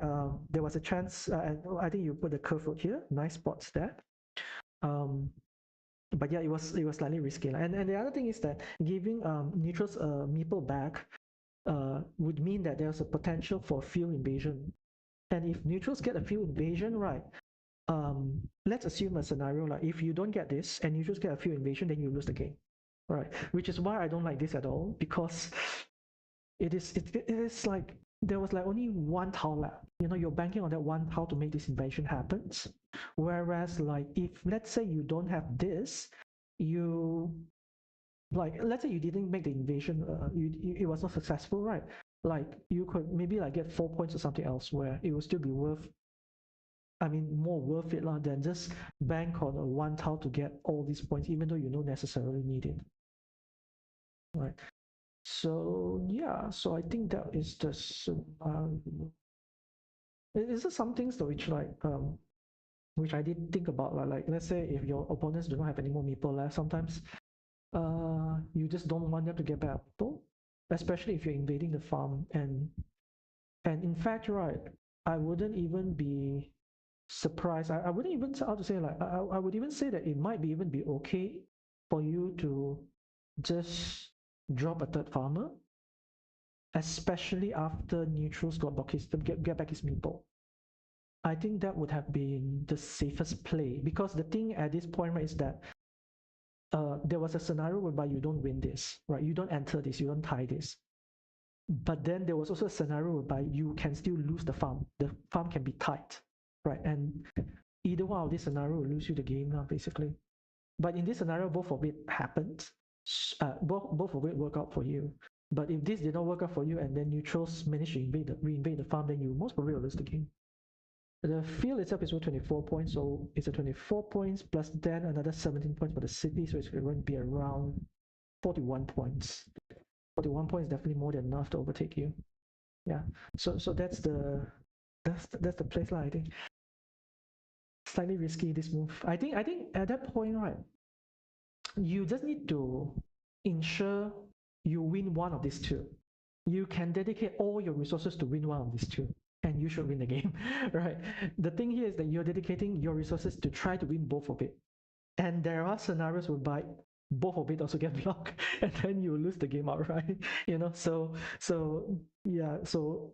there was a chance, and I think you put the curve road here, nice spots there. But yeah, it was slightly risky. And the other thing is that giving neutrals a meeple back would mean that there's a potential for field invasion. And if neutrals get a field invasion, right, let's assume a scenario like if you don't get this and you just get a field invasion, then you lose the game, right? Which is why I don't like this at all, because it is like there was like only one tile left. You're banking on that one tile to make this invasion happens. Whereas like if let's say you don't have this, you like let's say you didn't make the invasion, it was not successful, right? Like you could maybe like get 4 points or something else where it would still be worth, I mean, more worth it than just bank on a one tile to get all these points, even though you don't necessarily need it. Right. So yeah, so I think that is the scenario. Is there some things though which I did think about, like let's say if your opponents do not have any more meeple left, sometimes you just don't want them to get back meeple, especially if you're invading the farm, and in fact, right, I wouldn't even be surprised. I wouldn't even how to say, like I would even say that it might be even be okay for you to just drop a third farmer, especially after neutrals got back get back his meeple. I think that would have been the safest play, because the thing at this point, right, is that there was a scenario whereby you don't win this, right? You don't enter this, you don't tie this. But then there was also a scenario whereby you can still lose the farm. The farm can be tied, right? And either one of this scenario will lose you the game now, basically. But in this scenario, both of it happened. Both of it work out for you. But if this did not work out for you, and then neutrals manage to reinvade the farm, then you most probably will lose the game. The field itself is worth 24 points, so it's a 24 points plus then another 17 points for the city, so it's going to be around 41 points. 41 points is definitely more than enough to overtake you. Yeah. So that's the place lah, I think. Slightly risky, this move. I think at that point, right, you just need to ensure you win one of these two. You can dedicate all your resources to win one of these two, and you should win the game, right? The thing here is that you're dedicating your resources to try to win both of it. And there are scenarios whereby both of it also get blocked, and then you lose the game outright. So yeah, so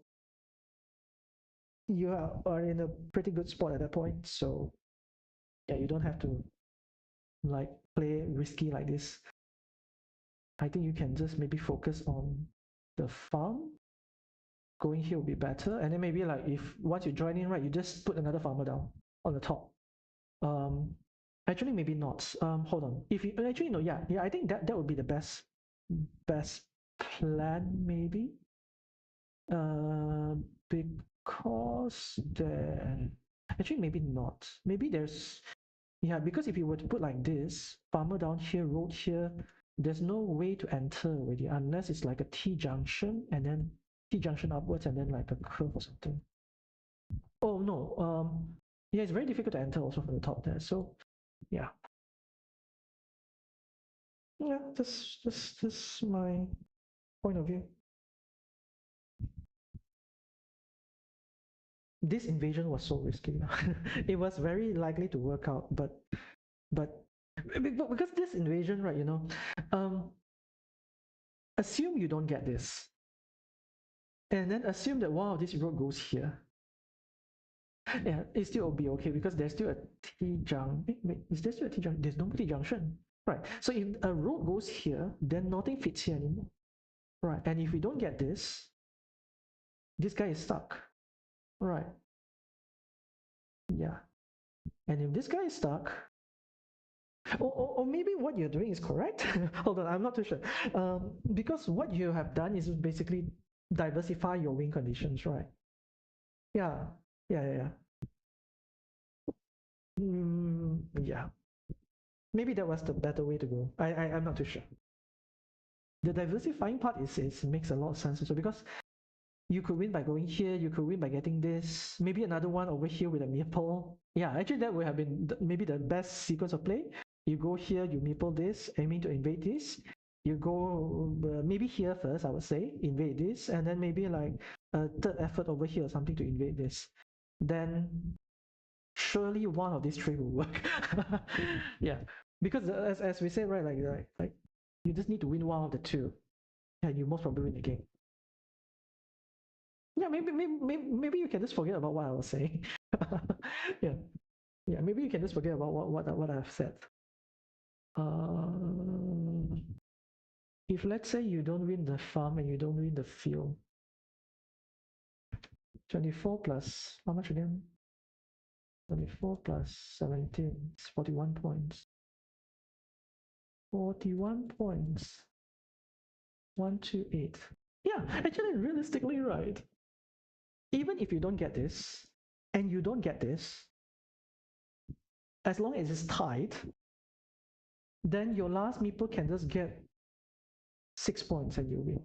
you are in a pretty good spot at that point. So yeah, you don't have to like play risky like this. I think you can just maybe focus on the farm. Going here will be better, and then maybe like if once you join in, right, you just put another farmer down on the top. Actually, maybe not. Hold on. If you actually no, yeah, I think that would be the best plan, maybe. Because then actually maybe not. Maybe there's yeah, because if you were to put like this, farmer down here, road here, there's no way to enter already unless it's like a T junction and then T junction upwards and then like a curve or something. Oh no, yeah, it's very difficult to enter also from the top there. So yeah. Yeah, that's my point of view. This invasion was so risky. It was very likely to work out, but because this invasion, right, assume you don't get this, and then assume that one of this road goes here. Yeah, it still will be okay because there's still a T junction. Wait, is there still a T junction? There's no T junction. Right. So if a road goes here, then nothing fits here anymore. Right. And if we don't get this guy is stuck. Right. Yeah. And if this guy is stuck, or maybe what you're doing is correct. Hold on, I'm not too sure. Because what you have done is basically diversify your win conditions, right? Yeah, yeah. Yeah. Maybe that was the better way to go. I'm not too sure. The diversifying part is makes a lot of sense also because you could win by going here, you could win by getting this, maybe another one over here with a meeple. Yeah, actually that would have been maybe the best sequence of play. You go here, you meeple this, aiming to invade this. You go maybe here first, I would say, invade this, and then maybe like a third effort over here or something to invade this. Then surely one of these three will work. Yeah, because as we said, right, like you just need to win one of the two, and you most probably win the game. Yeah, maybe you can just forget about what I was saying. Yeah, yeah, maybe you can just forget about what I've said. Uh, if let's say you don't win the farm and you don't win the field, 24 plus how much again? 24 plus 17 is 41 points. 41 points. 128. Yeah, actually, realistically, right. Even if you don't get this, and you don't get this, as long as it's tied, then your last meeple can just get 6 points and you win.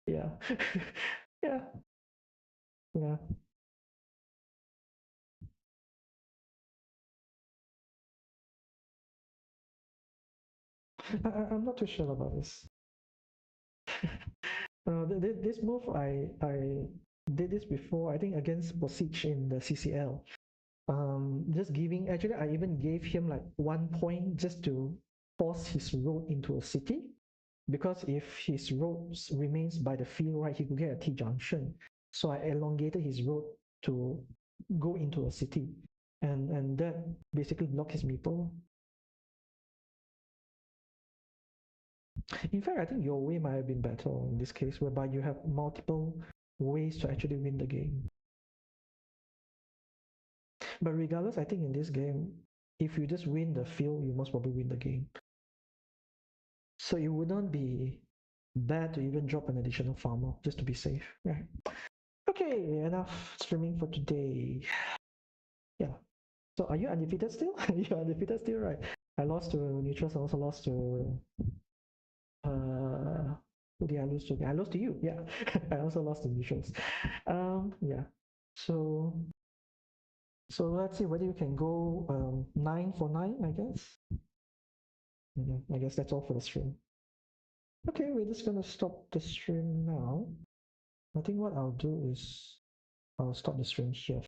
Yeah. Yeah. Yeah. I'm not too sure about this. This move, I did this before, I think against Bosic in the CCL. Just giving, actually, I even gave him like 1 point just to force his road into a city. Because if his road remains by the field, right, he could get a T junction. So I elongated his road to go into a city. And that basically blocked his meeple. In fact, I think your way might have been better in this case, whereby you have multiple ways to actually win the game. But regardless, I think in this game, if you just win the field, you most probably win the game. So it would not be bad to even drop an additional farmer just to be safe. Right. Okay, enough streaming for today. Yeah. So are you undefeated still? You're undefeated still, right? I lost to Neutrals. I also lost to who did I lose to? I lost to you. Yeah. I also lost to Neutrals. Yeah. So let's see whether you can go 9 for 9, I guess. I guess that's all for the stream. Okay, we're just gonna stop the stream now. I think what I'll do is I'll stop the stream here